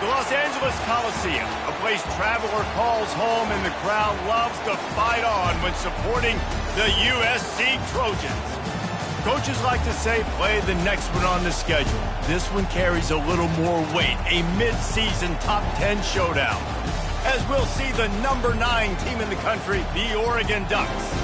The Los Angeles Coliseum, a place traveler calls home and the crowd loves to fight on when supporting the USC Trojans. Coaches like to say play the next one on the schedule. This one carries a little more weight, a mid-season top 10 showdown. As we'll see the number 9 team in the country, the Oregon Ducks,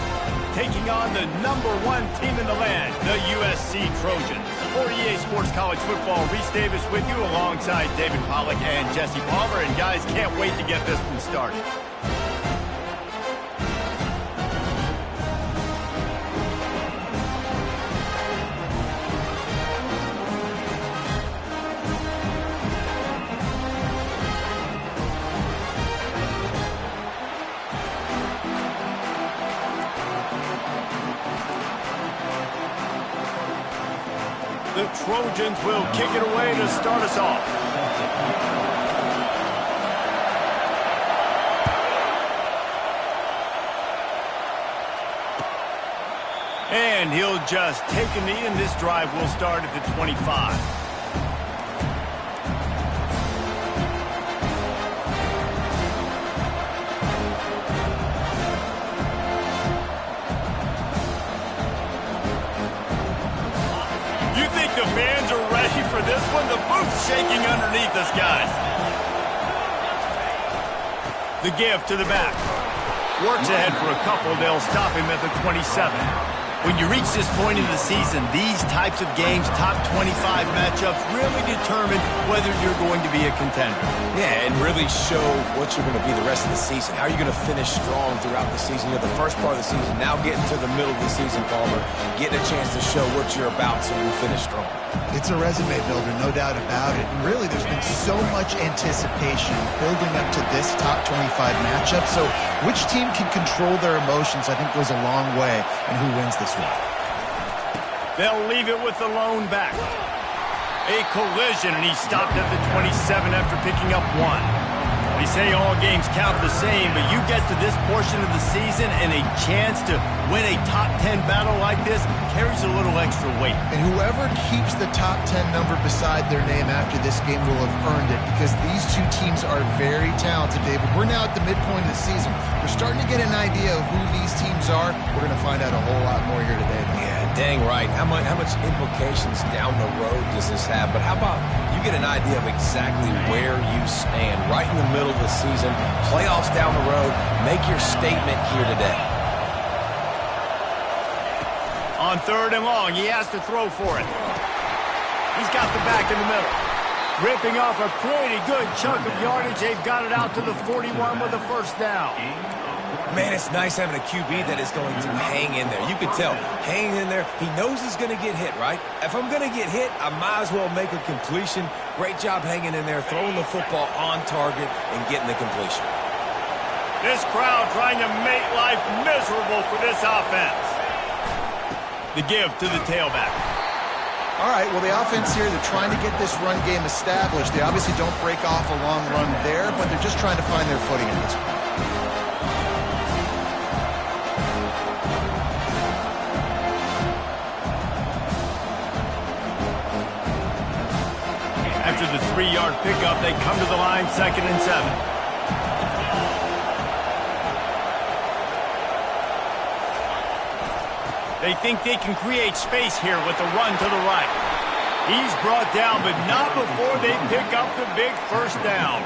taking on the number 1 team in the land, the USC Trojans. For EA Sports College Football, Reese Davis with you alongside David Pollack and Jesse Palmer. And guys, can't wait to get this one started. The Trojans will kick it away to start us off. And he'll just take a knee, and this drive will start at the 25. The fans are ready for this one. The booth's shaking underneath us, guys. The give to the back. Works ahead for a couple. They'll stop him at the 27. When you reach this point in the season, these types of games, top 25 matchups, really determine whether you're going to be a contender. Yeah, and really show what you're going to be the rest of the season. How are you going to finish strong throughout the season? You're the first part of the season, now getting to the middle of the season, Palmer. Getting a chance to show what you're about so you finish strong. It's a resume builder, no doubt about it. And really, there's been so much anticipation building up to this top 25 matchup. So which team can control their emotions, I think, goes a long way in who wins this one. They'll leave it with the lone back. A collision, and he stopped at the 27 after picking up 1. They say all games count the same, but you get to this portion of the season and a chance to win a top 10 battle like this carries a little extra weight. And whoever keeps the top 10 number beside their name after this game will have earned it, because these two teams are very talented, David. We're now at the midpoint of the season. We're starting to get an idea of who these teams are. We're going to find out a whole lot more here today, though. Yeah, dang right. How much implications down the road does this have? But how about you get an idea of exactly where you stand right in the middle of the season, playoffs down the road, make your statement here today. On 3rd and long, he has to throw for it. He's got the back in the middle. Ripping off a pretty good chunk of yardage. They've got it out to the 41 with a first down. Man, it's nice having a QB that is going to hang in there. You can tell, hanging in there, he knows he's going to get hit, right? If I'm going to get hit, I might as well make a completion. Great job hanging in there, throwing the football on target and getting the completion. This crowd trying to make life miserable for this offense. The give to the tailback. All right, well, the offense here, they're trying to get this run game established. They obviously don't break off a long run there, but they're just trying to find their footing in this one. After the 3-yard pickup, they come to the line, 2nd and 7. They think they can create space here with the run to the right. He's brought down, but not before they pick up the big first down.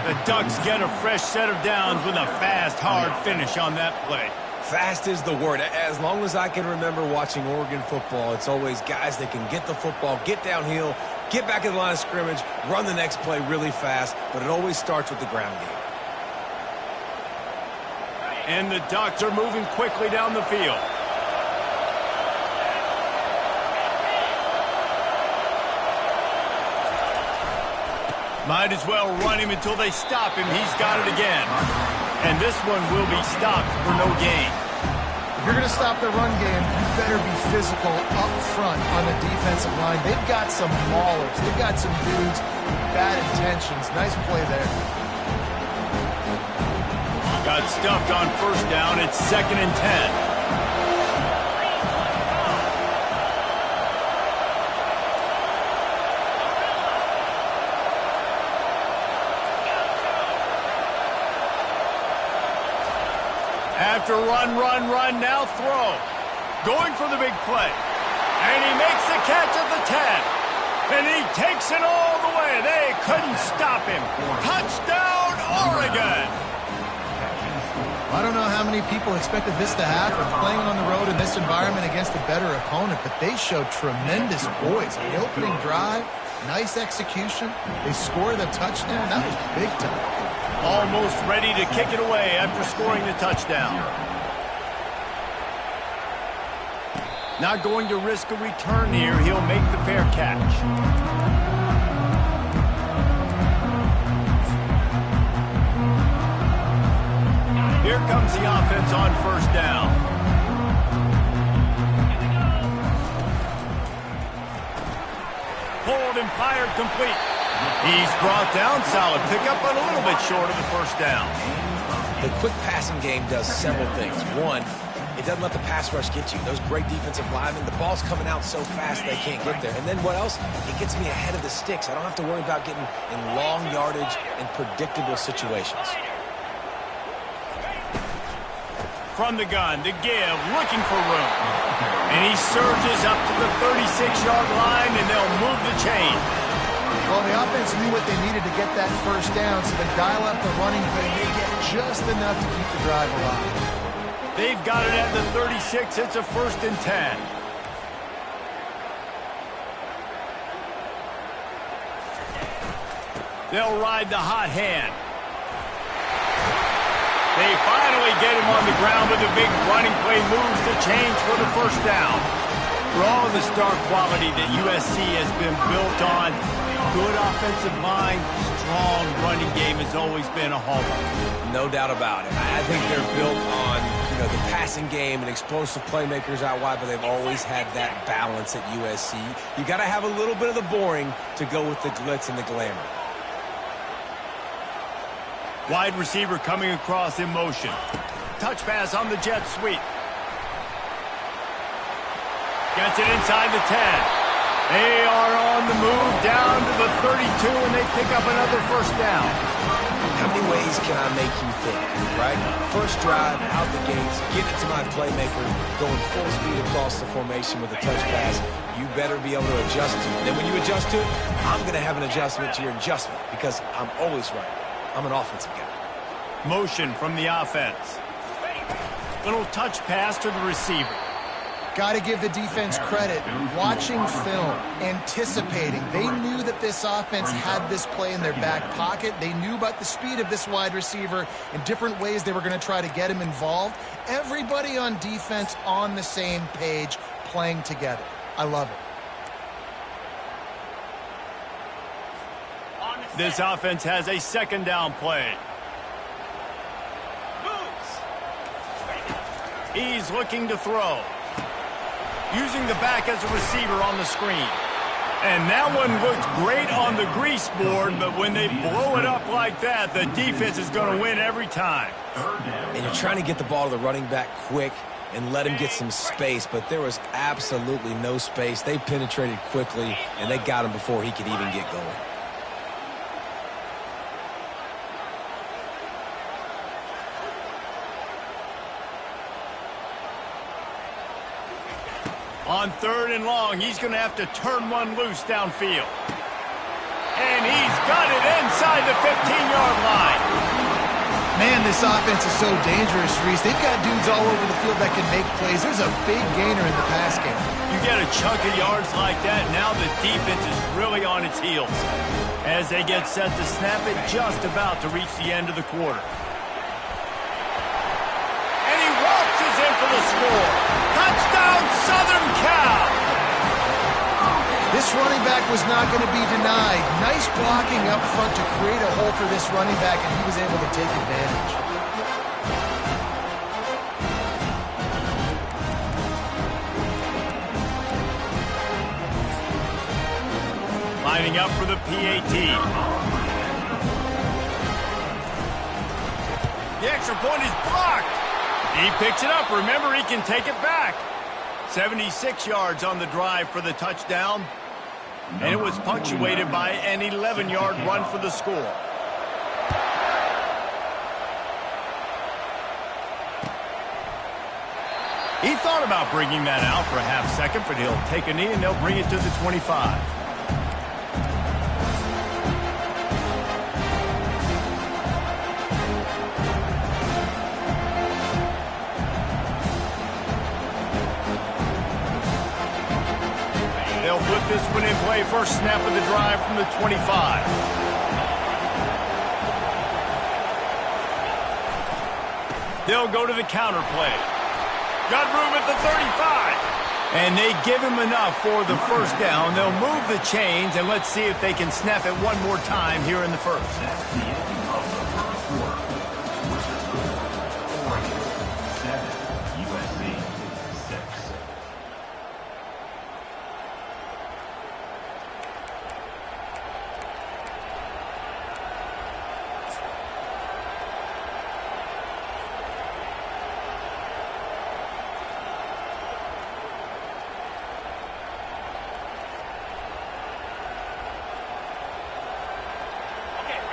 The Ducks get a fresh set of downs with a fast, hard finish on that play. Fast is the word. As long as I can remember watching Oregon football, it's always guys that can get the football, get downhill, get back in the line of scrimmage, run the next play really fast, but it always starts with the ground game. And the Ducks are moving quickly down the field. Might as well run him until they stop him. He's got it again. And this one will be stopped for no gain. If you're going to stop the run game, you better be physical up front on the defensive line. They've got some maulers. They've got some dudes with bad intentions. Nice play there. Got stuffed on first down. It's 2nd and 10. After run, now throw. Going for the big play. And he makes the catch at the 10. And he takes it all the way. They couldn't stop him. Touchdown, Oregon! I don't know how many people expected this to happen, playing on the road in this environment against a better opponent, but they showed tremendous poise. The opening drive, nice execution. They scored a touchdown. That was big time. Almost ready to kick it away after scoring the touchdown. Not going to risk a return here. He'll make the fair catch. Here comes the offense on first down. Pulled and fired complete. He's brought down. Solid pickup, but a little bit short of the first down. The quick passing game does several things. One, it doesn't let the pass rush get you. Those great defensive linemen, the ball's coming out so fast they can't get there. And then what else? It gets me ahead of the sticks. I don't have to worry about getting in long yardage and predictable situations. From the gun, to give, looking for room. And he surges up to the 36-yard line, and they'll move the chain. Well, the offense knew what they needed to get that first down, so they dial up the running play, and they get just enough to keep the drive alive. They've got it at the 36. It's a 1st and 10. They'll ride the hot hand. They finally get him on the ground with a big running play, moves the chains for the first down. For all of the star quality that USC has been built on, good offensive line, strong running game has always been a hallmark. No doubt about it. I think they're built on, the passing game and explosive playmakers out wide, but they've always had that balance at USC. You got to have a little bit of the boring to go with the glitz and the glamour. Wide receiver coming across in motion. Touch pass on the jet sweep. Gets it inside the 10. They are on the move down to the 32, and they pick up another first down. How many ways can I make you think, right? First drive, out the gates, get it to my playmaker, going full speed across the formation with a touch pass. You better be able to adjust to it. Then when you adjust to it, I'm going to have an adjustment to your adjustment because I'm always right. I'm an offensive guy. Motion from the offense. Little touch pass to the receiver. Got to give the defense credit. Watching film, anticipating. They knew that this offense had this play in their back pocket. They knew about the speed of this wide receiver and different ways they were going to try to get him involved. Everybody on defense on the same page, playing together. I love it. This offense has a 2nd down play. He's looking to throw. Using the back as a receiver on the screen. And that one looked great on the grease board, but when they blow it up like that, the defense is going to win every time. And you're trying to get the ball to the running back quick and let him get some space, but there was absolutely no space. They penetrated quickly, and they got him before he could even get going. On 3rd and long, he's going to have to turn one loose downfield. And he's got it inside the 15-yard line. Man, this offense is so dangerous, Reese. They've got dudes all over the field that can make plays. There's a big gainer in the pass game. You get a chunk of yards like that, now the defense is really on its heels. As they get set to snap it, just about to reach the end of the quarter. And he waltzes in for the score. Touchdown, Southern Cal! This running back was not going to be denied. Nice blocking up front to create a hole for this running back, and he was able to take advantage. Lining up for the PAT. The extra point is blocked. He picks it up. Remember, he can take it back. 76 yards on the drive for the touchdown. And it was punctuated by an 11-yard run for the score. thought about bringing that out for a half second, but he'll take a knee and they'll bring it to the 25. They'll put this one in play. First snap of the drive from the 25. They'll go to the counter play. Got room at the 35. And they give him enough for the first down. They'll move the chains, and let's see if they can snap it one more time here in the first. That's the end of the first quarter. Oregon 7, USC 6.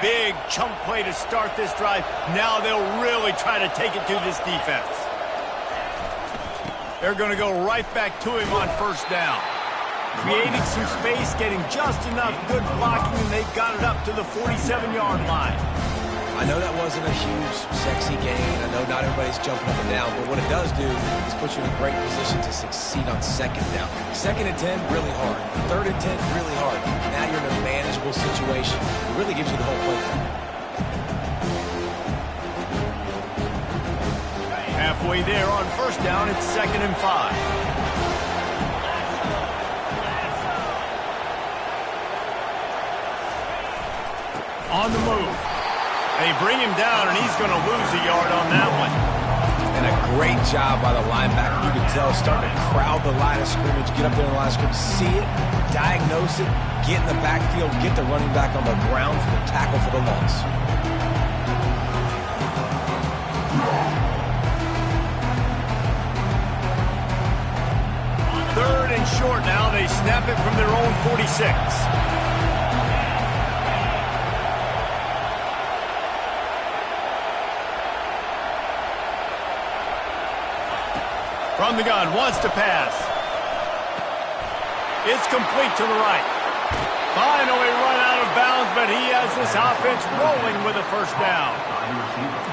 Big chunk play to start this drive. Now they'll really try to take it to this defense. They're going to go right back to him on first down. Creating some space, getting just enough good blocking, and they got it up to the 47-yard line. I know that wasn't a huge, sexy gain. I know not everybody's jumping up and down, but what it does do is put you in a great position to succeed on second down. Second and 10, really hard. Third and 10, really hard. Now you're in a manageable situation. It really gives you the whole play. Halfway there on first down, it's 2nd and 5. On the move. They bring him down, and he's going to lose a yard on that one. And a great job by the linebacker. You can tell, starting to crowd the line of scrimmage, get up there in the line of scrimmage, see it, diagnose it, get in the backfield, get the running back on the ground for the tackle for the loss. Third and short now. They snap it from their own 46. From the gun, wants to pass. It's complete to the right. Finally run out of bounds, but he has this offense rolling with a first down.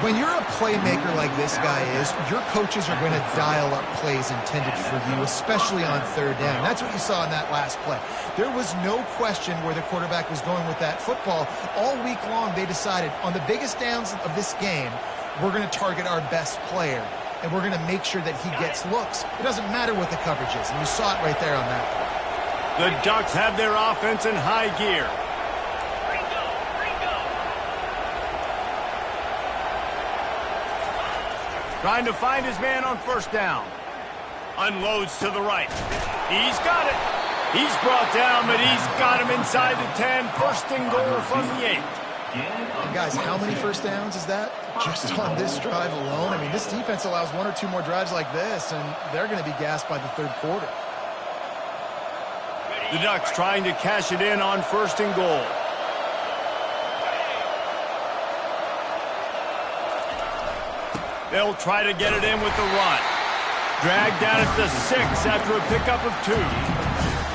When you're a playmaker like this guy is, your coaches are going to dial up plays intended for you, especially on third down. That's what you saw in that last play. There was no question where the quarterback was going with that football. All week long, they decided on the biggest downs of this game, we're going to target our best player. And we're going to make sure that he gets looks. It doesn't matter what the coverage is. And you saw it right there on that play. The Ducks have their offense in high gear. Trying to find his man on first down. Unloads to the right. He's got it. He's brought down, but he's got him inside the 10. First and goal from the 8. And guys, how many first downs is that? Just on this drive alone? I mean, this defense allows 1 or 2 more drives like this, and they're going to be gassed by the third quarter. The Ducks trying to cash it in on first and goal. They'll try to get it in with the run. Dragged down at the 6 after a pickup of 2.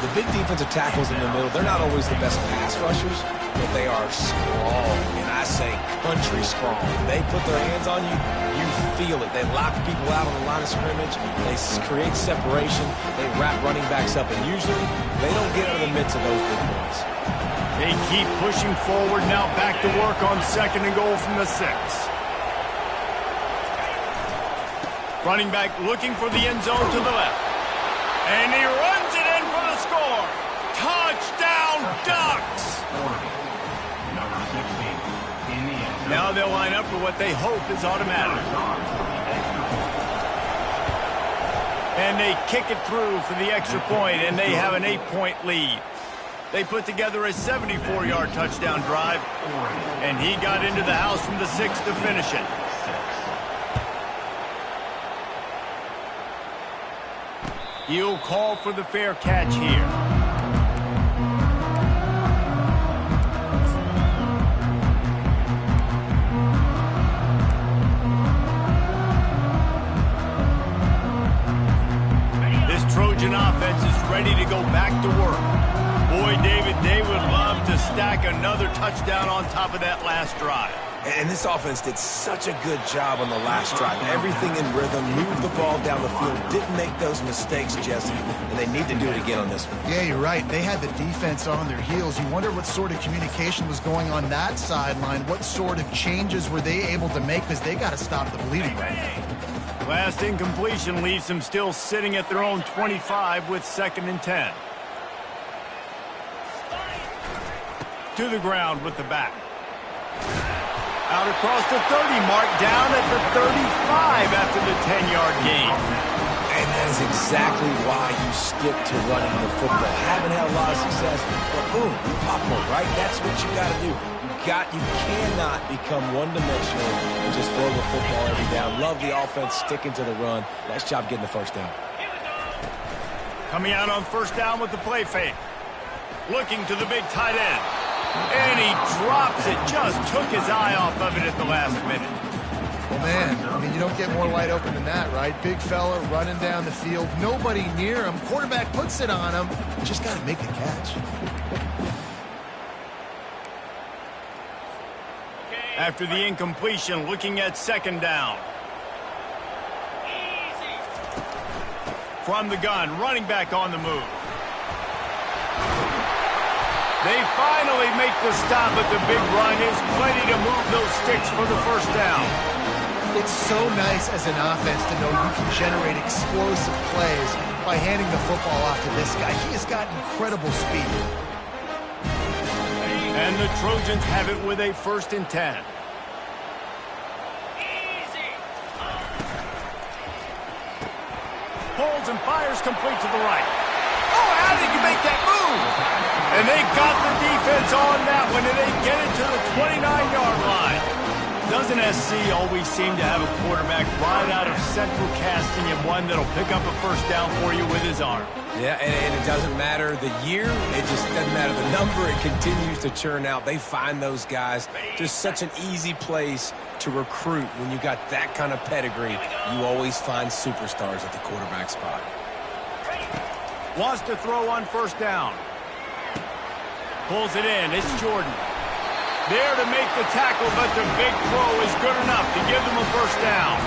The big defensive tackles in the middle, they're not always the best pass rushers, but they are strong, and I say country strong. They put their hands on you, you feel it. They lock people out on the line of scrimmage. They create separation. They wrap running backs up, and usually they don't get out of the midst of those big boys. They keep pushing forward. Now back to work on second and goal from the 6. Running back looking for the end zone to the left. And he runs it in for the score. Touchdown, Ducks! Number 16 in the end zone. Now they'll line up for what they hope is automatic. And they kick it through for the extra point, and they have an 8-point lead. They put together a 74-yard touchdown drive, and he got into the house from the 6 to finish it. He'll call for the fair catch here. Trojan offense is ready to go back to work. Boy, David, they would love to stack another touchdown on top of that last drive. And this offense did such a good job on the last drive. Everything in rhythm, moved the ball down the field, didn't make those mistakes, Jesse, and they need to do it again on this one. Yeah, you're right. They had the defense on their heels. You wonder what sort of communication was going on that sideline. What sort of changes were they able to make, because they got to stop the bleeding right now. Last incompletion leaves them still sitting at their own 25 with 2nd and 10. To the ground with the back. Out across the 30 mark, down at the 35 after the 10-yard gain. And that is exactly why you stick to running the football. Haven't had a lot of success, but boom, you pop one, right? That's what you got to do. You cannot become one-dimensional and just throw the football every down. Love the offense sticking to the run. Nice job getting the first down. Coming out on first down with the play fake. Looking to the big tight end. And he drops it. Just took his eye off of it at the last minute. Well, man, I mean, you don't get more wide open than that, right? Big fella running down the field. Nobody near him. Quarterback puts it on him. Just got to make the catch. After the incompletion, looking at 2nd down. From the gun, running back on the move. They finally make the stop, but the big run is plenty to move those sticks for the first down. It's so nice as an offense to know you can generate explosive plays by handing the football off to this guy. He has got incredible speed. And the Trojans have it with a 1st and 10. Holds and fires complete to the right. Oh, how did you make that move? And they got the defense on that one, and they get it to the 29-yard line. Doesn't SC always seem to have a quarterback right out of central casting and one that'll pick up a first down for you with his arm? Yeah, and it doesn't matter the year. It just doesn't matter the number. It continues to churn out. They find those guys. Just such an easy place to recruit when you got that kind of pedigree. You always find superstars at the quarterback spot. Wants to throw on first down. Pulls it in. It's Jordan. There to make the tackle, but the big throw is good enough to give them a first down.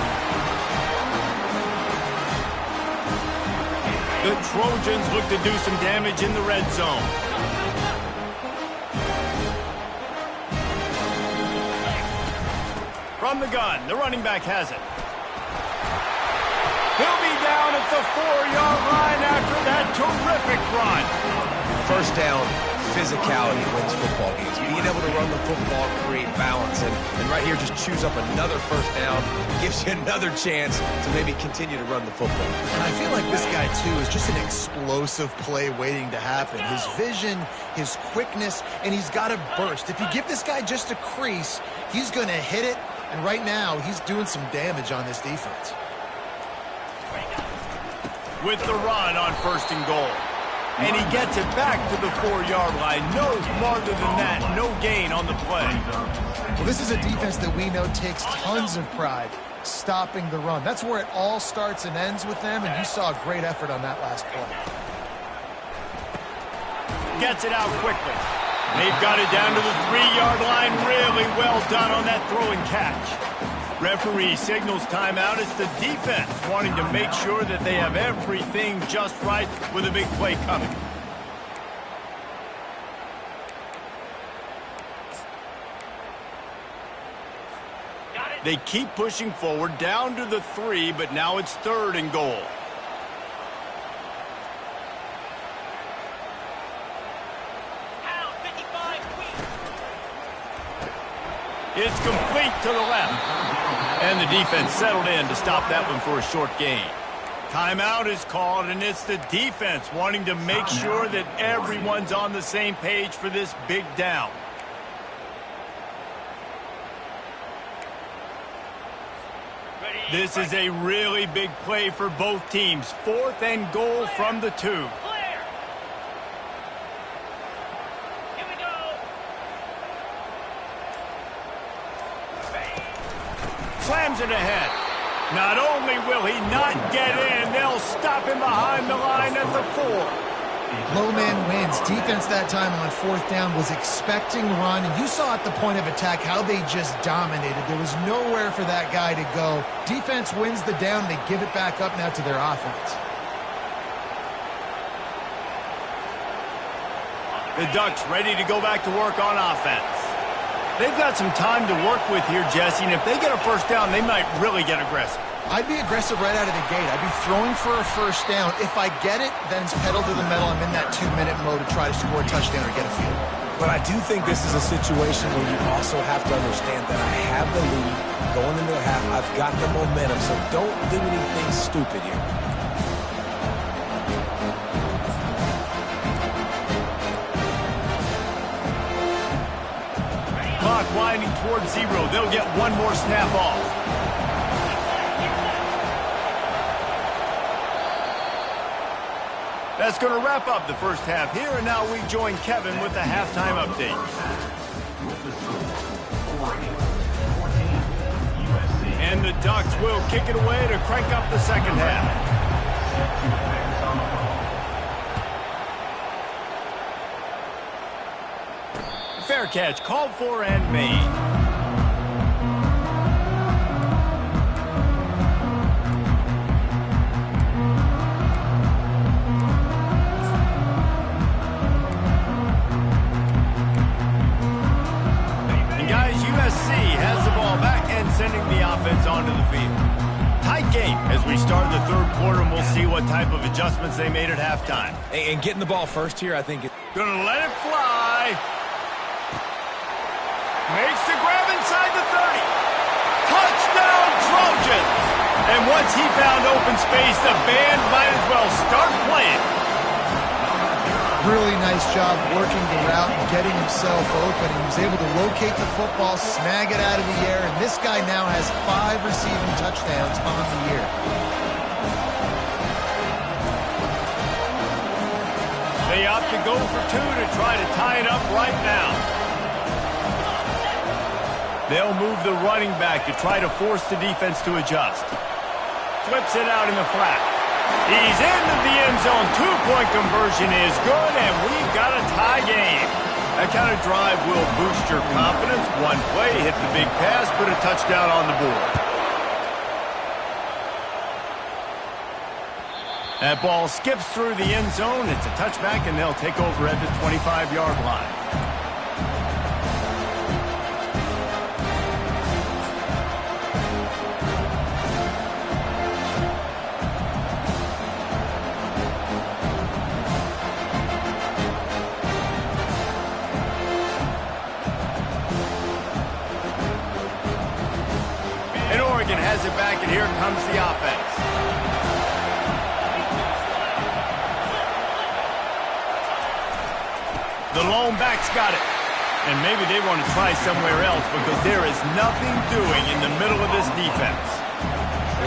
The Trojans look to do some damage in the red zone. From the gun, the running back has it. He'll be down at the 4-yard line after that terrific run. First down, physicality wins football games. Being able to run the football, create balance, and right here just choose up another first down, gives you another chance to maybe continue to run the football. And I feel like this guy, too, is just an explosive play waiting to happen. His vision, his quickness, and he's got to burst. If you give this guy just a crease, he's going to hit it, and right now he's doing some damage on this defense. With the run on 1st and goal. And he gets it back to the 4-yard line. No farther than that. No gain on the play. Well, this is a defense that we know takes tons of pride stopping the run. That's where it all starts and ends with them, and you saw a great effort on that last play. Gets it out quickly. They've got it down to the 3-yard line. Really well done on that throw and catch. Referee signals timeout. It's the defense wanting to make sure that they have everything just right with a big play coming. They keep pushing forward down to the 3, but now it's 3rd and goal. It's complete to the left. And the defense settled in to stop that one for a short gain. Timeout is called, and it's the defense wanting to make sure that everyone's on the same page for this big down. This is a really big play for both teams. 4th and goal from the 2. Slams it ahead. Not only will he not get in, they'll stop him behind the line at the 4. Low man wins. Defense that time on 4th down was expecting run, and you saw at the point of attack how they just dominated. There was nowhere for that guy to go. Defense wins the down. They give it back up now to their offense. The Ducks ready to go back to work on offense. They've got some time to work with here, Jesse, and if they get a first down, they might really get aggressive. I'd be aggressive right out of the gate. I'd be throwing for a first down. If I get it, then it's pedal to the metal. I'm in that 2-minute mode to try to score a touchdown or get a field. But I do think this is a situation where you also have to understand that I have the lead going into the half. I've got the momentum, so don't do anything stupid here. Clock winding towards 0. They'll get one more snap off. That's going to wrap up the first half here, and now we join Kevin with the halftime update. And the Ducks will kick it away to crank up the second half. Fair catch called for and made. Sending the offense onto the field. Tight game as we start the third quarter, and we'll see what type of adjustments they made at halftime. And getting the ball first here, I think gonna let it fly. Makes the grab inside the 30. Touchdown, Trojans! And once he found open space, the band might as well start playing. Really nice job working the route and getting himself open. He was able to locate the football, snag it out of the air, and this guy now has 5 receiving touchdowns on the year. They opt to go for 2 to try to tie it up right now. They'll move the running back to try to force the defense to adjust. Flips it out in the flat. He's into the end zone. 2-point conversion is good, and we've got a tie game. That kind of drive will boost your confidence. One play, hit the big pass, put a touchdown on the board. That ball skips through the end zone. It's a touchback, and they'll take over at the 25-yard line. Has it back, and here comes the offense. The lone back's got it. And maybe they want to try somewhere else because there is nothing doing in the middle of this defense.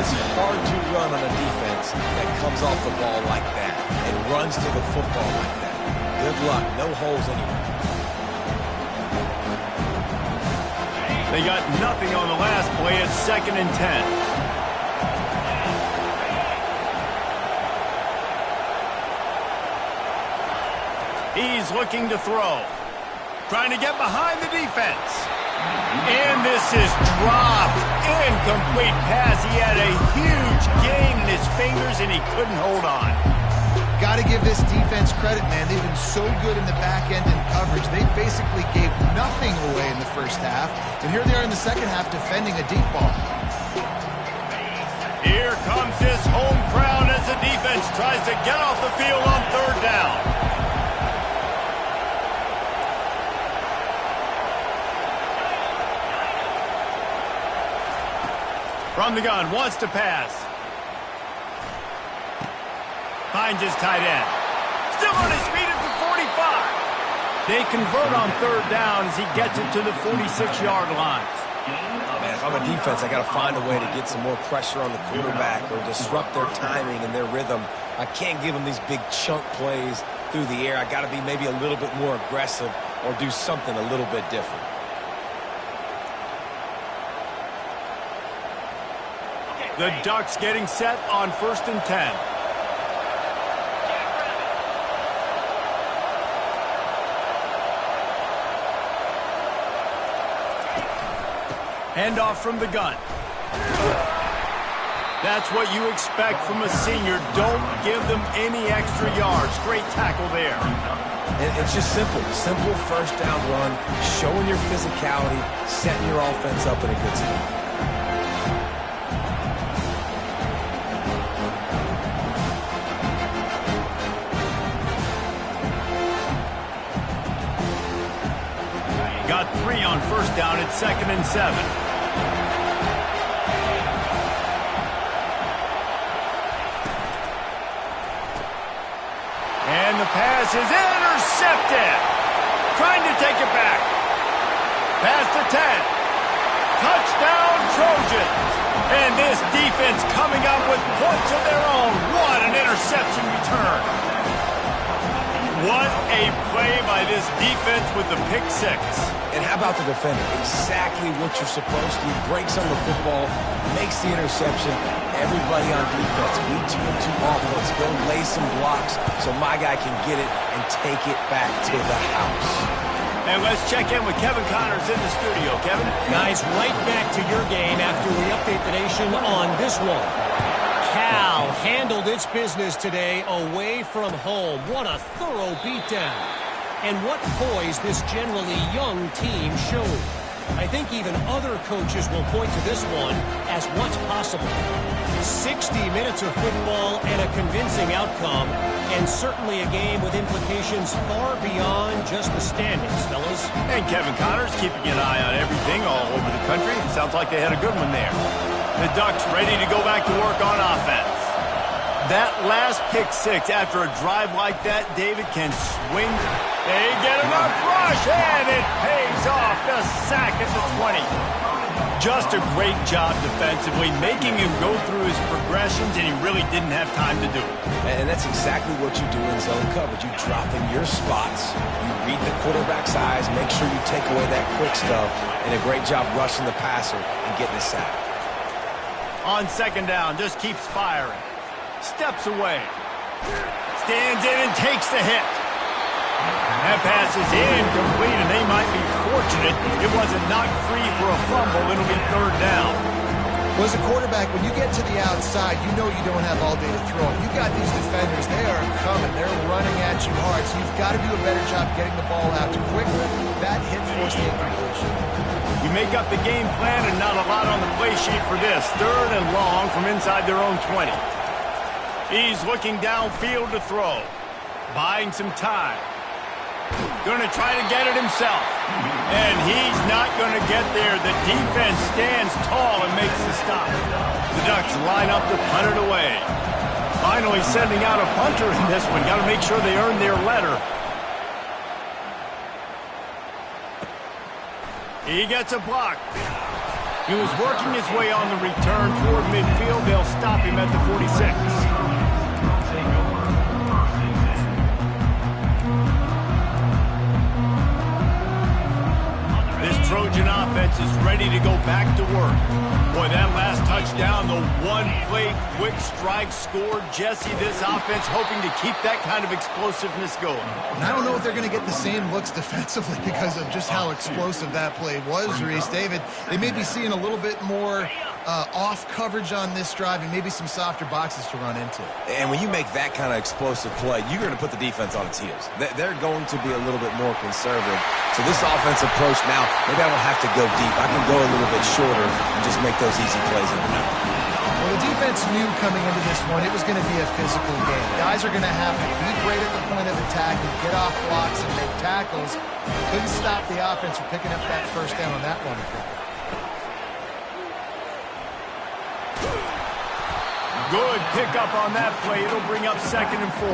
It's hard to run on a defense that comes off the ball like that and runs to the football like that. Good luck. No holes anywhere. They got nothing on the last play. It's 2nd and 10. He's looking to throw. Trying to get behind the defense. And this is dropped. Incomplete pass. He had a huge gain in his fingers, and he couldn't hold on. Got to give this defense credit, man. They've been so good in the back end and coverage. They basically gave nothing away in the first half. And here they are in the second half defending a deep ball. Here comes this home crowd as the defense tries to get off the field on 3rd down. From the gun, wants to pass. Finds his tight end. Still on his feet at the 45. They convert on 3rd down as he gets it to the 46-yard line. Man, if I'm a defense, I got to find a way to get some more pressure on the quarterback or disrupt their timing and their rhythm. I can't give them these big chunk plays through the air. I got to be maybe a little bit more aggressive or do something a little bit different. The Ducks getting set on 1st and 10. Handoff from the gun. That's what you expect from a senior. Don't give them any extra yards. Great tackle there. And it's just simple. Simple first down run, showing your physicality, setting your offense up in a good spot. Got 3 on 1st down at 2nd and 7. And the pass is intercepted. Trying to take it back. Pass to 10. Touchdown, Trojans. And this defense coming up with points of their own. What an interception return. What a play by this defense with the pick 6. And how about the defender? Exactly what you're supposed to. Breaks on the football, makes the interception. Everybody on defense, we team to offense. Go lay some blocks so my guy can get it and take it back to the house. And let's check in with Kevin Connors in the studio. Kevin? Guys, right back to your game after we update the nation on this one. Cal handled its business today away from home. What a thorough beatdown. And what poise this generally young team showed. I think even other coaches will point to this one as what's possible. 60 minutes of football and a convincing outcome, and certainly a game with implications far beyond just the standings, fellas. And Kevin Connors keeping an eye on everything all over the country. Sounds like they had a good one there. The Ducks ready to go back to work on offense. That last pick 6 after a drive like that, David can swing. They get enough rush, and it pays off. The sack at the 20. Just a great job defensively, making him go through his progressions, and he really didn't have time to do it. And that's exactly what you do in zone coverage. You drop in your spots, you read the quarterback's eyes, make sure you take away that quick stuff, and a great job rushing the passer and getting a sack. On 2nd down, just keeps firing. Steps away. Stands in and takes the hit. That pass is incomplete, and they might be fortunate it wasn't knocked free for a fumble. It'll be 3rd down. Well, as a quarterback, when you get to the outside, you know you don't have all day to throw. You got these defenders. They are coming. They're running at you hard, so you've got to do a better job getting the ball out quickly. That hit forced the incompletion. You make up the game plan and not a lot on the play sheet for this. 3rd and long from inside their own 20. He's looking downfield to throw. Buying some time. Going to try to get it himself. And he's not going to get there. The defense stands tall and makes the stop. The Ducks line up to punt it away. Finally sending out a punter in this one. Got to make sure they earn their letter. He gets a block. He was working his way on the return toward midfield. They'll stop him at the 46. This Trojan offense is ready to go back to work. Boy, that last touchdown, the one-play quick strike scored. Jesse, this offense hoping to keep that kind of explosiveness going. And I don't know if they're going to get the same looks defensively because of just how explosive that play was, Reese. David, they may be seeing a little bit more off coverage on this drive and maybe some softer boxes to run into. And when you make that kind of explosive play, you're going to put the defense on its heels. They're going to be a little bit more conservative. So this offensive approach now, maybe I don't have to go deep. I can go a little bit shorter and just make those easy plays in the middle. Well, the defense knew coming into this one it was going to be a physical game. Guys are going to have to be great at the point of attack and get off blocks and make tackles. Couldn't stop the offense from picking up that 1st down on that one. Good pickup on that play. It'll bring up 2nd and 4.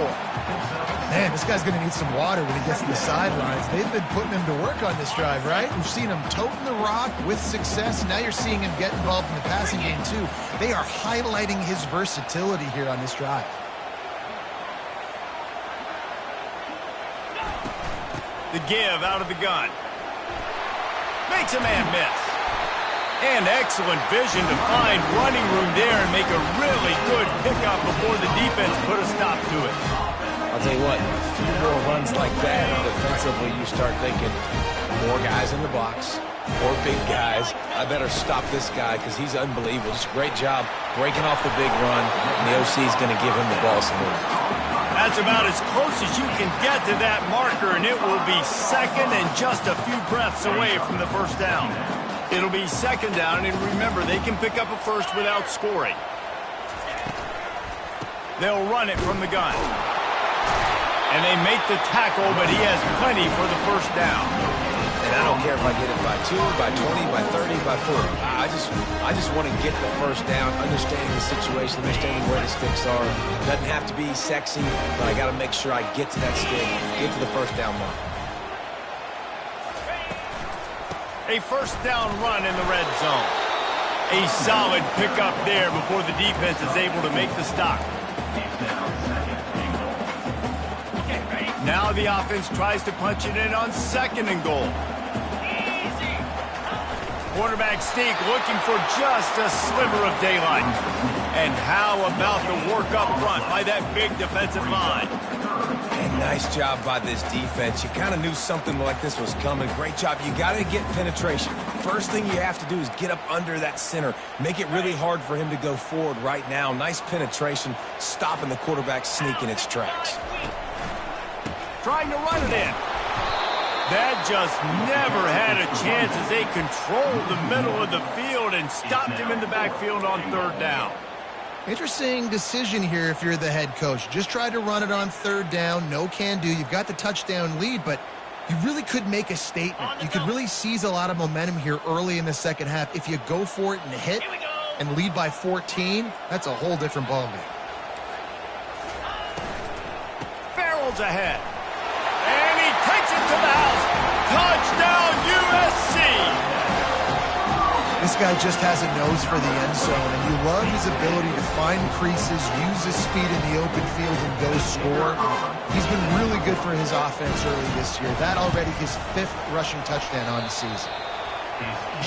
Man, this guy's going to need some water when he gets to the sidelines. They've been putting him to work on this drive, right? We've seen him toting the rock with success. Now you're seeing him get involved in the passing game, too. They are highlighting his versatility here on this drive. The give out of the gun. Makes a man miss. And excellent vision to find running room there and make a really good pickup before the defense put a stop to it. I'll tell you what, a few more runs like that, and defensively you start thinking more guys in the box, more big guys. I better stop this guy because he's unbelievable. Just a great job breaking off the big run, and the OC is going to give him the ball some more. That's about as close as you can get to that marker, and it will be second and just a few breaths away from the first down. It'll be second down, and remember, they can pick up a first without scoring. They'll run it from the gun. And they make the tackle, but he has plenty for the first down. And I don't care if I get it by 2, by 20, by 30, by 40. I just want to get the first down, understanding the situation, understanding where the sticks are. Doesn't have to be sexy, but I got to make sure I get to that stick, get to the first down mark. A first down run in the red zone. A solid pickup there before the defense is able to make the stop. Now the offense tries to punch it in on second and goal. Quarterback sneak looking for just a sliver of daylight. And how about the work up front by that big defensive line? And nice job by this defense. You kind of knew something like this was coming. Great job. You got to get penetration. First thing you have to do is get up under that center. Make it really hard for him to go forward right now. Nice penetration, stopping the quarterback sneak in its tracks. Trying to run it in. That just never had a chance as they controlled the middle of the field and stopped him in the backfield on third down. Interesting decision here if you're the head coach. Just try to run it on third down. No can do. You've got the touchdown lead, but you really could make a statement. You could really seize a lot of momentum here early in the second half. If you go for it and hit and lead by 14, that's a whole different ballgame. Farrell's ahead. And he takes it to the house. Touchdown, USC! This guy just has a nose for the end zone, and you love his ability to find creases, use his speed in the open field, and go score. He's been really good for his offense early this year. That already his 5th rushing touchdown on the season.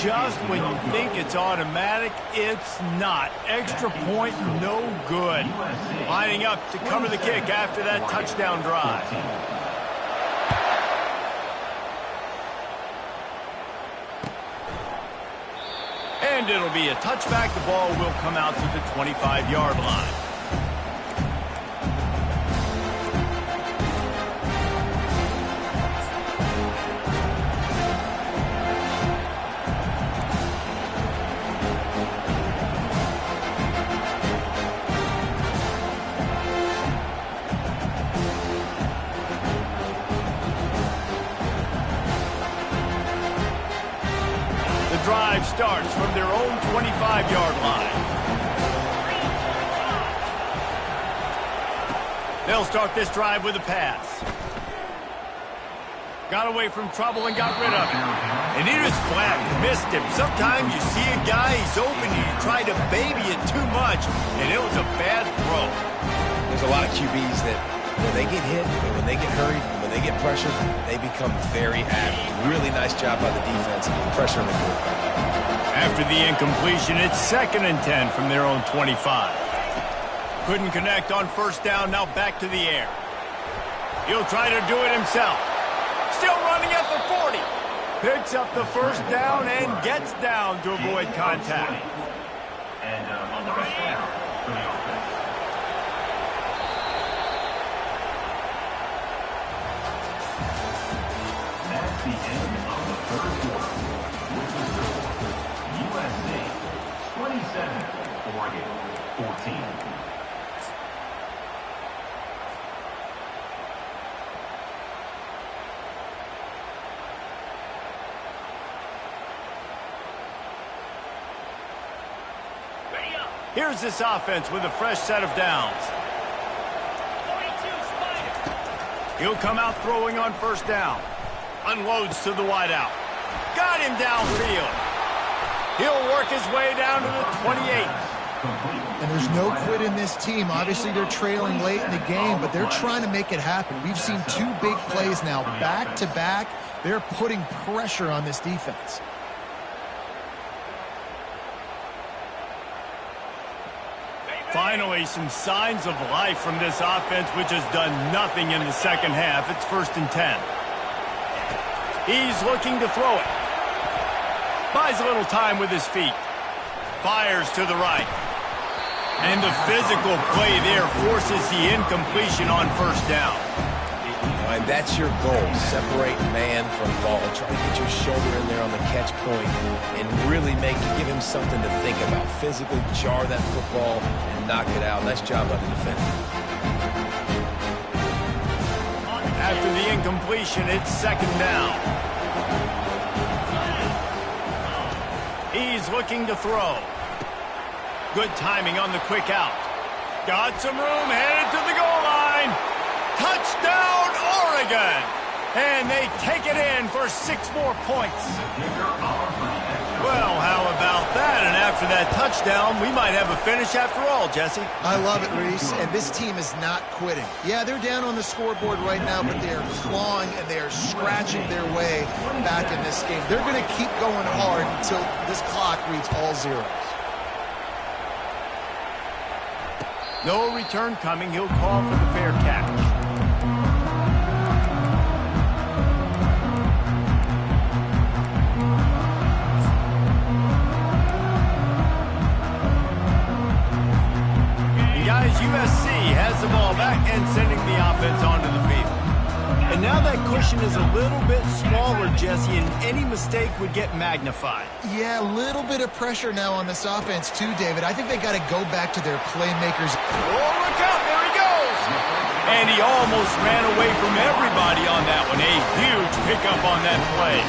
Just when you think it's automatic, it's not. Extra point, no good. Lining up to cover the kick after that touchdown drive. And it'll be a touchback. The ball will come out to the 25-yard line. Drive starts from their own 25-yard line. They'll start this drive with a pass. Got away from trouble and got rid of it. And he just flat missed him. Sometimes you see a guy, he's open, and you try to baby it too much, and it was a bad throw. There's a lot of QBs that when they get hit, and when they get hurried, and when they get pressured, they become very active. Really nice job by the defense, pressuring the quarterback. After the incompletion, it's 2nd and 10 from their own 25. Couldn't connect on first down, now back to the air. He'll try to do it himself. Still running at the 40. Picks up the first down and gets down to avoid contact. And on the first down for the offense. That's the end of the third quarter. With the score, USC 27, Oregon 14. Here's this offense with a fresh set of downs. He'll come out throwing on first down. Unloads to the wideout. Got him downfield. He'll work his way down to the 28. And there's no quit in this team. Obviously, they're trailing late in the game, but they're trying to make it happen. We've seen 2 big plays now, back-to-back. They're putting pressure on this defense. Finally, some signs of life from this offense, which has done nothing in the second half. It's 1st and 10. He's looking to throw it. Buys a little time with his feet. Fires to the right. And the physical play there forces the incompletion on 1st down. And that's your goal. Separate man from ball. Try to get your shoulder in there on the catch point and really give him something to think about. Physically jar that football and knock it out. Nice job by the defender. After the incompletion, it's 2nd down. He's looking to throw. Good timing on the quick out. Got some room, headed to the goal line. Touchdown, Oregon! And they take it in for 6 more points. Well, how about that? And after that touchdown, we might have a finish after all, Jesse. I love it, Reese, and this team is not quitting. Yeah, they're down on the scoreboard right now, but they are clawing and they are scratching their way back in this game. They're going to keep going hard until this clock reads all zeros. No return coming. He'll call for the fair catch. Guys, USC has the ball back and sending the offense onto the field. And now that cushion is a little bit smaller, Jesse, and any mistake would get magnified. Yeah, a little bit of pressure now on this offense too, David. I think they got to go back to their playmakers. Oh, look out, there he goes! And he almost ran away from everybody on that one. A huge pickup on that play.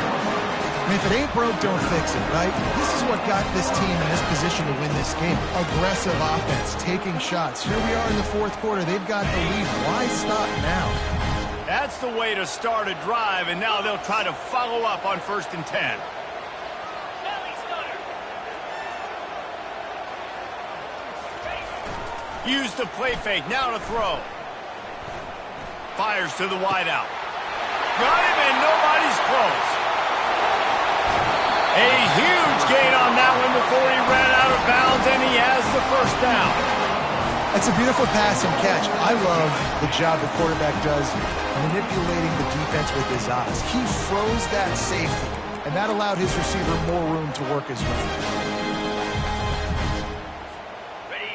And if it ain't broke, don't fix it, right? This is what got this team in this position to win this game. Aggressive offense, taking shots. Here we are in the 4th quarter. They've got the lead. Why stop now? That's the way to start a drive, and now they'll try to follow up on 1st and 10. Use the play fake, now to throw. Fires to the wideout. Got him, and nobody's close. A huge gain on that one before he ran out of bounds, and he has the 1st down. It's a beautiful pass and catch. I love the job the quarterback does manipulating the defense with his eyes. He froze that safety, and that allowed his receiver more room to work his way.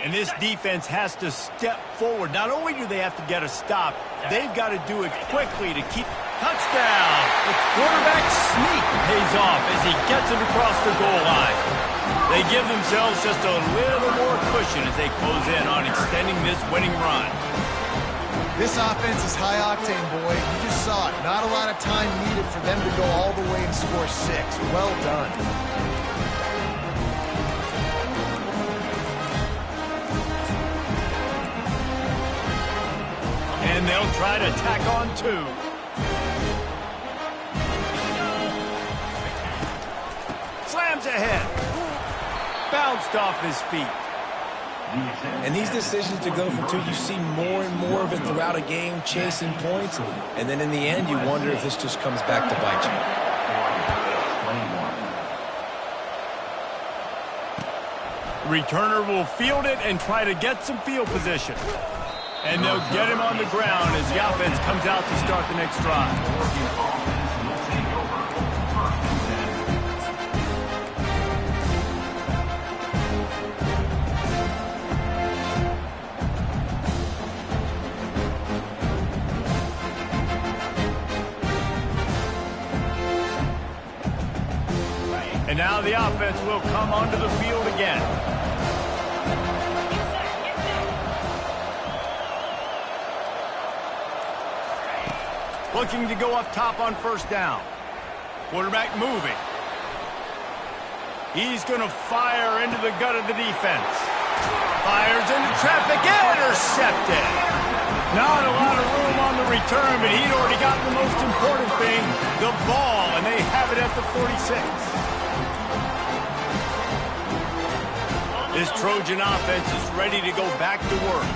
And this defense has to step forward. Not only do they have to get a stop, they've got to do it quickly to keep... Touchdown! The quarterback sneak pays off as he gets it across the goal line. They give themselves just a little more cushion as they close in on extending this winning run. This offense is high octane, boy. You just saw it. Not a lot of time needed for them to go all the way and score 6. Well done. And they'll try to tack on 2. Slams ahead. Bounced off his feet. And these decisions to go for 2, you see more and more of it throughout a game, chasing points. And then in the end, you wonder if this just comes back to bite you. Returner will field it and try to get some field position. And they'll get him on the ground as the offense comes out to start the next drive. And now the offense will come onto the field again. Looking to go up top on 1st down. Quarterback moving. He's going to fire into the gut of the defense. Fires into traffic, intercepted. Not a lot of room on the return, but he'd already gotten the most important thing, the ball, and they have it at the 46. This Trojan offense is ready to go back to work.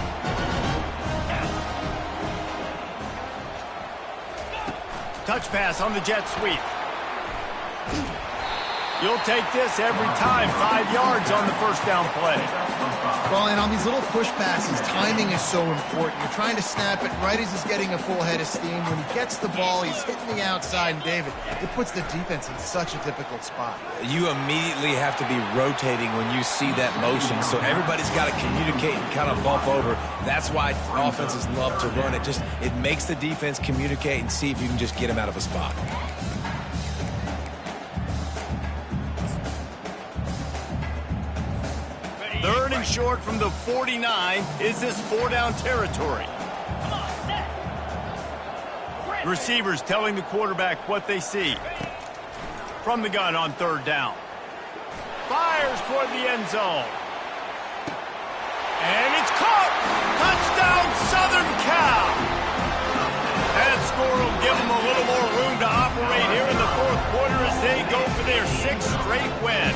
Touch pass on the jet sweep. You'll take this every time. 5 yards on the first down play. Well, and on these little push passes, timing is so important. You're trying to snap it right as he's getting a full head of steam. When he gets the ball, he's hitting the outside, and David, it puts the defense in such a difficult spot. You immediately have to be rotating when you see that motion, so everybody's got to communicate and kind of bump over. That's why offenses love to run it. It makes the defense communicate and see if you can just get him out of a spot. Third and short from the 49. Is this 4-down territory? Receivers telling the quarterback what they see. From the gun on 3rd down. Fires toward the end zone. And it's caught! Touchdown, Southern Cal! That score will give them a little more room to operate here in the 4th quarter as they go for their 6th straight win.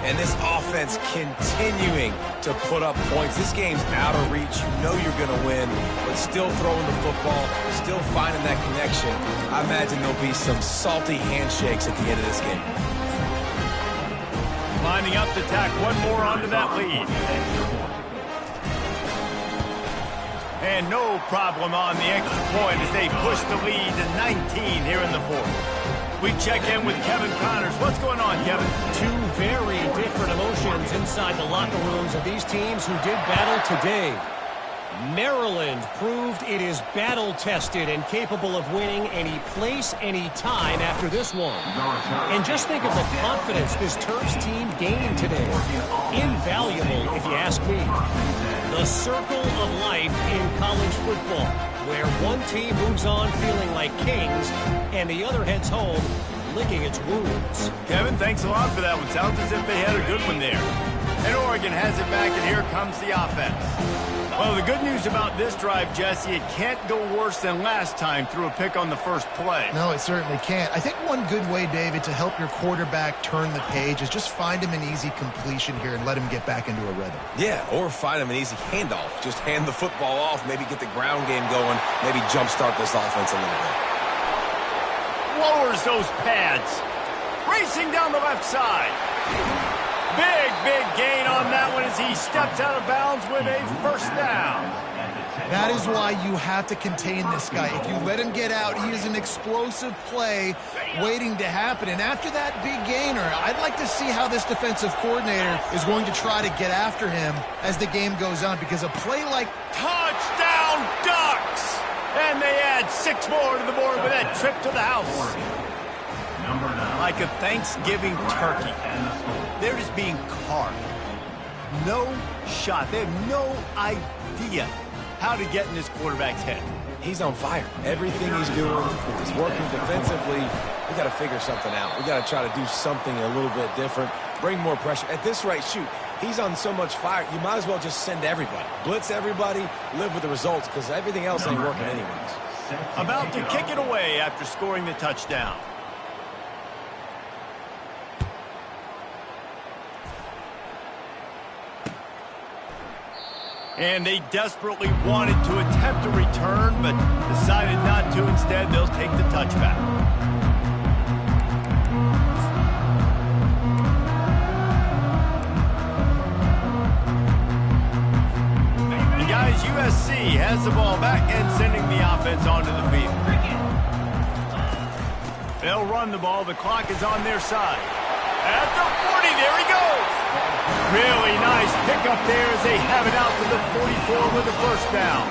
And this offense continuing to put up points. This game's out of reach. You know you're going to win, but still throwing the football, still finding that connection. I imagine there'll be some salty handshakes at the end of this game. Lining up to tack one more onto that lead. And no problem on the extra point as they push the lead to 19 here in the 4th. We check in with Kevin Connors. What's going on, Kevin? Two very different emotions inside the locker rooms of these teams who did battle today. Maryland proved it is battle-tested and capable of winning any place, any time after this one. And just think of the confidence this Terps team gained today. Invaluable, if you ask me. The circle of life in college football, where one team moves on feeling like kings and the other heads home licking its wounds. Kevin, thanks a lot for that one. Sounds as if they had a good one there. And Oregon has it back, and here comes the offense. Well, the good news about this drive, Jesse, it can't go worse than last time through a pick on the first play. No, it certainly can't. I think one good way, David, to help your quarterback turn the page is just find him an easy completion here and let him get back into a rhythm. Yeah, or find him an easy handoff. Just hand the football off, maybe get the ground game going, maybe jumpstart this offense a little bit. Lowers those pads. Racing down the left side. Big gain on that one as he steps out of bounds with a first down. That is why you have to contain this guy. If you let him get out, he is an explosive play waiting to happen. And after that big gainer, I'd like to see how this defensive coordinator is going to try to get after him as the game goes on, because a play like touchdown Ducks! And they add 6 more to the board with that trip to the house. Like a Thanksgiving turkey. They're just being carved. No shot. They have no idea how to get in this quarterback's head. He's on fire. Everything he's doing is working defensively. We got to figure something out. We got to try to do something a little bit different. Bring more pressure. At this rate, shoot, he's on so much fire, you might as well just send everybody. Blitz everybody, live with the results, because everything else ain't working anyways. About to kick it away after scoring the touchdown. And they desperately wanted to attempt a return, but decided not to. Instead, they'll take the touchback. And guys, USC has the ball back and sending the offense onto the field. They'll run the ball. The clock is on their side. At the 40, there he goes. Really nice pickup there as they have it out to the 44 with the first down.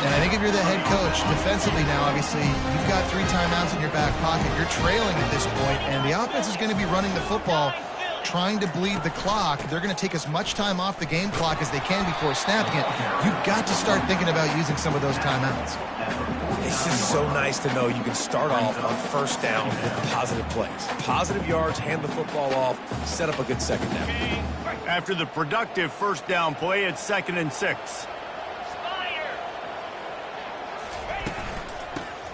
And I think if you're the head coach, defensively now, obviously, you've got 3 timeouts in your back pocket. You're trailing at this point, and the offense is going to be running the football, trying to bleed the clock. They're going to take as much time off the game clock as they can before snapping it. You've got to start thinking about using some of those timeouts. It's just so nice to know you can start off on first down with positive plays. Positive yards, hand the football off, set up a good second down. After the productive first down play, it's 2nd and 6.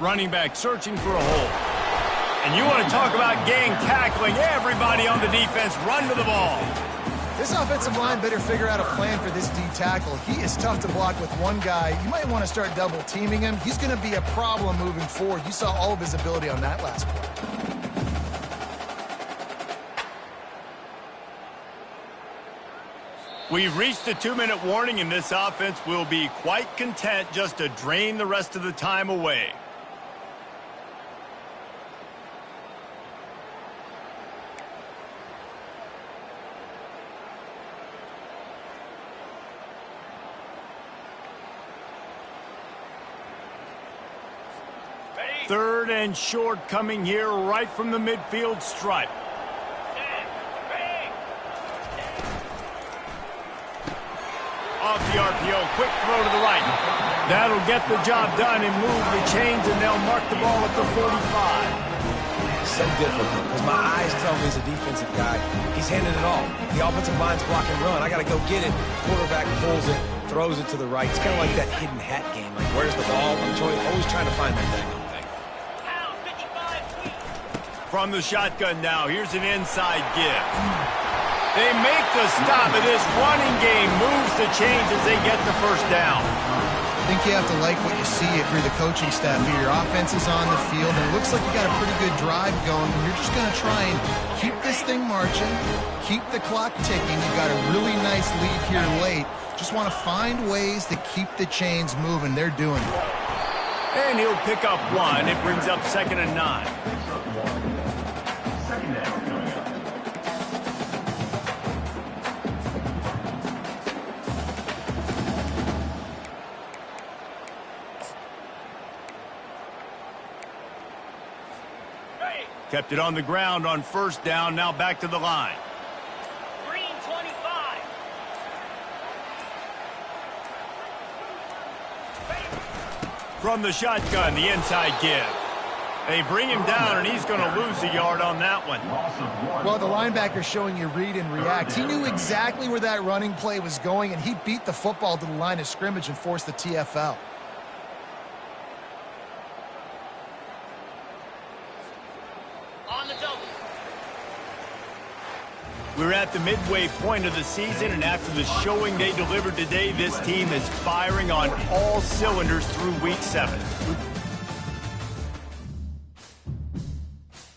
Running back searching for a hole. And you want to talk about gang tackling. Everybody on the defense run to the ball. This offensive line better figure out a plan for this D tackle. He is tough to block with one guy. You might want to start double teaming him. He's going to be a problem moving forward. You saw all of his ability on that last play. We've reached the 2-minute warning, and this offense will be quite content just to drain the rest of the time away. Third and short coming here right from the midfield stripe. Off the RPO, quick throw to the right. That'll get the job done and move the chains, and they'll mark the ball at the 45. So difficult because my eyes tell me he's a defensive guy. He's handing it off. The offensive line's block and run. I got to go get it. Quarterback pulls it, throws it to the right. It's kind of like that hidden hat game. Like, where's the ball? I'm always trying to find that thing. From the shotgun now, here's an inside give. They make the stop, and this running game moves the chains as they get the first down. I think you have to like what you see if you're the coaching staff here. Your offense is on the field, and it looks like you got a pretty good drive going, and you're just going to try and keep this thing marching, keep the clock ticking. You got a really nice lead here late. Just want to find ways to keep the chains moving. They're doing it. And he'll pick up one. It brings up 2nd and 9. Second down coming up. Kept it on the ground on first down, now back to the line. Green 25. From the shotgun, the inside give. They bring him down, and he's going to lose a yard on that one. Well, the linebacker's showing you read and react. He knew exactly where that running play was going, and he beat the football to the line of scrimmage and forced the TFL. On the double. We're at the midway point of the season, and after the showing they delivered today, this team is firing on all cylinders through Week 7.